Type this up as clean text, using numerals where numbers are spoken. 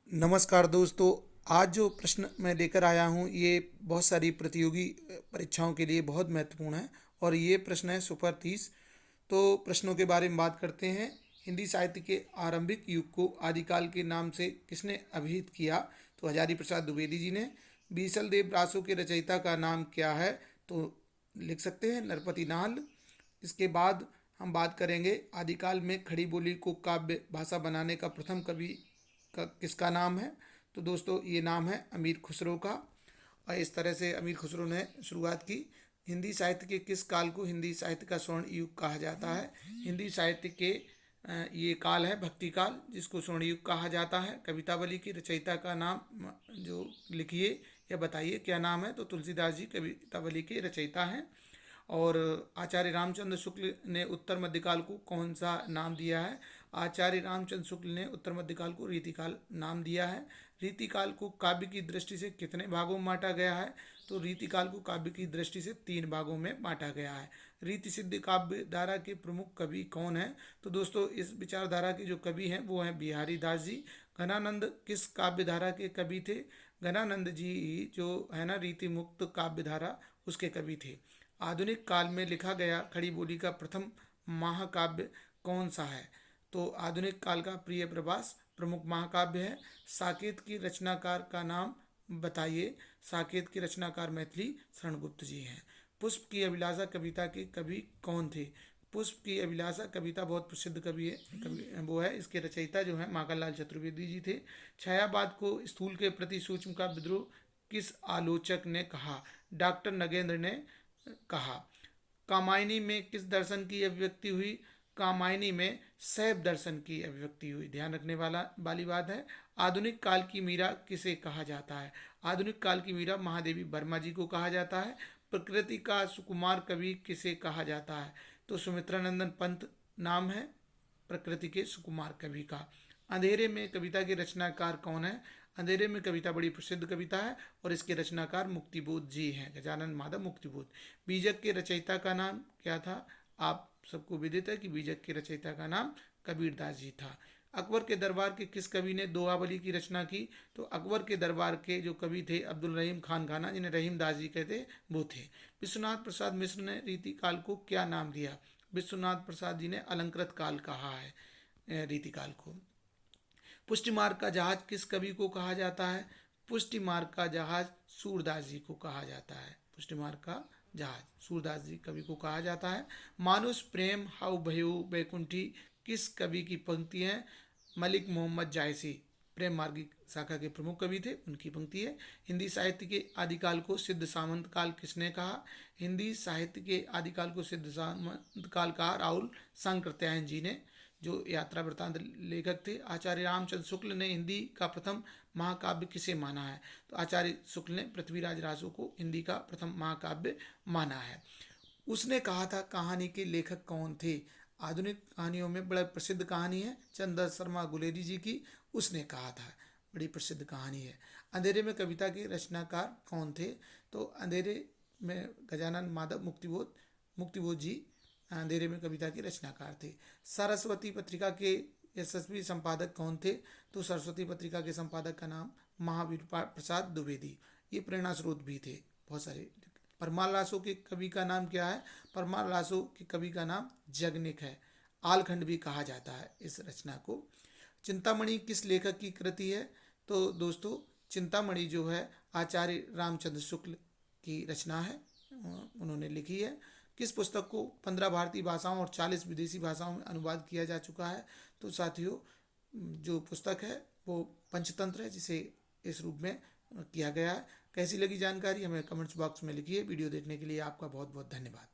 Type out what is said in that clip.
नमस्कार दोस्तों। आज जो प्रश्न मैं लेकर आया हूँ ये बहुत सारी प्रतियोगी परीक्षाओं के लिए बहुत महत्वपूर्ण है और ये प्रश्न है सुपर 30। तो प्रश्नों के बारे में बात करते हैं। हिंदी साहित्य के आरंभिक युग को आदिकाल के नाम से किसने अभिहित किया? तो हजारी प्रसाद द्विवेदी जी ने। बीसल देव ब्रासो के रचयिता का नाम क्या है? तो लिख सकते हैं नरपति नाल। इसके बाद हम बात करेंगे आदिकाल में खड़ी बोली को काव्य भाषा बनाने का प्रथम कवि का किसका नाम है? तो दोस्तों ये नाम है अमीर खुसरो का। और इस तरह से अमीर खुसरो ने शुरुआत की। हिंदी साहित्य के किस काल को हिंदी साहित्य का स्वर्ण युग कहा जाता है? हिंदी साहित्य के ये काल है भक्ति काल, जिसको स्वर्ण युग कहा जाता है। कवितावली की रचयिता का नाम जो लिखिए या बताइए क्या नाम है? तो तुलसीदास जी कवितावली के रचयिता हैं। और आचार्य रामचंद्र शुक्ल ने उत्तर मध्यकाल को कौन सा नाम दिया है? आचार्य रामचंद्र शुक्ल ने उत्तर मध्यकाल को रीतिकाल नाम दिया है। रीतिकाल को काव्य की दृष्टि से कितने भागों में बांटा गया है? तो रीतिकाल को काव्य की दृष्टि से 3 भागों में बांटा गया है। रीति सिद्ध काव्य धारा के प्रमुख कवि कौन है? तो दोस्तों इस विचारधारा के जो कवि हैं वो हैं बिहारी दास जी। घनानंद किस काव्य धारा के कवि थे? घनानंद जी जो है ना रीति मुक्त काव्य धारा उसके कवि थे। आधुनिक काल में लिखा गया खड़ी बोली का प्रथम महाकाव्य कौन सा है? तो आधुनिक काल का प्रिय प्रवास प्रमुख महाकाव्य है। साकेत की रचनाकार का नाम बताइए। साकेत के रचनाकार मैथिली शरणगुप्त जी हैं। पुष्प की अभिलाषा कविता के कवि कौन थे? पुष्प की अभिलाषा कविता बहुत प्रसिद्ध कवि है, वो है। इसके रचयिता जो है माखनलाल चतुर्वेदी जी थे। छायावाद को स्थूल के प्रति सूक्ष्म का विद्रोह किस आलोचक ने कहा? डॉक्टर नगेंद्र ने कहा। कामायनी में किस दर्शन की अभिव्यक्ति हुई? कामायनी में शैव दर्शन की अभिव्यक्ति हुई। ध्यान रखने वाली बात है। आधुनिक काल की मीरा किसे कहा जाता है? आधुनिक काल की मीरा महादेवी वर्मा जी को कहा जाता है। प्रकृति का सुकुमार कवि किसे कहा जाता है? तो सुमित्रानंदन पंत नाम है प्रकृति के सुकुमार कवि का। अंधेरे में कविता के रचनाकार कौन है? अंधेरे में कविता बड़ी प्रसिद्ध कविता है और इसके रचनाकार मुक्तिबोध जी हैं, गजानन माधव मुक्तिबोध। बीजक के रचयिता का नाम क्या था? आप सबको विदित है कि बीजक के रचयिता का नाम कबीरदास जी था। अकबर के दरबार के किस कवि ने दोहाबली की रचना की? तो अकबर के दरबार के जो कवि थे अब्दुल रहीम खान खाना, जिन्हें रहीम दास जी कहते, वो थे। विश्वनाथ प्रसाद मिश्र ने रीति काल को क्या नाम दिया? विश्वनाथ प्रसाद जी ने अलंकृत काल कहा है रीति काल को। पुष्टि मार्ग का जहाज किस कवि को कहा जाता है? पुष्टि मार्ग का जहाज सूरदास जी को कहा जाता है। पुष्टि मार्ग का जहाज सूरदास जी कवि को कहा जाता है। मानुष प्रेम हाउ भयो बैकुंठी किस कवि की पंक्ति है? मलिक मोहम्मद जायसी प्रेम मार्गी शाखा के प्रमुख कवि थे, उनकी पंक्ति है। हिंदी साहित्य के आदिकाल को सिद्ध सामंत काल किसने कहा? हिंदी साहित्य के आदिकाल को सिद्ध सामंत काल कहा राहुल सांकृत्यायन जी ने, जो यात्रा वृत्तांत लेखक थे। आचार्य रामचंद्र शुक्ल ने हिंदी का प्रथम महाकाव्य किसे माना है? तो आचार्य शुक्ल ने पृथ्वीराज रासो को हिंदी का प्रथम महाकाव्य माना है। उसने कहा था कहानी के लेखक कौन थे? आधुनिक कहानियों में बड़ा प्रसिद्ध कहानी है चंद्र शर्मा गुलेरी जी की, उसने कहा था, बड़ी प्रसिद्ध कहानी है। अंधेरे में कविता के रचनाकार कौन थे? तो अंधेरे में गजानन माधव मुक्तिबोध जी अंधेरे में कविता के रचनाकार थे। सरस्वती पत्रिका के यशस्वी संपादक कौन थे? तो सरस्वती पत्रिका के संपादक का नाम महावीर प्रसाद द्विवेदी, ये प्रेरणा स्रोत भी थे बहुत सारे। परमार लासो के कवि का नाम क्या है? परमार लासो के कवि का नाम जगनिक है। आलखंड भी कहा जाता है इस रचना को। चिंतामणि किस लेखक की कृति है? तो दोस्तों चिंतामणि जो है आचार्य रामचंद्र शुक्ल की रचना है, उन्होंने लिखी है। किस पुस्तक को 15 भारतीय भाषाओं और 40 विदेशी भाषाओं में अनुवाद किया जा चुका है? तो साथियों जो पुस्तक है वो पंचतंत्र है, जिसे इस रूप में किया गया है। कैसी लगी जानकारी हमें कमेंट्स बॉक्स में लिखिए। वीडियो देखने के लिए आपका बहुत बहुत धन्यवाद।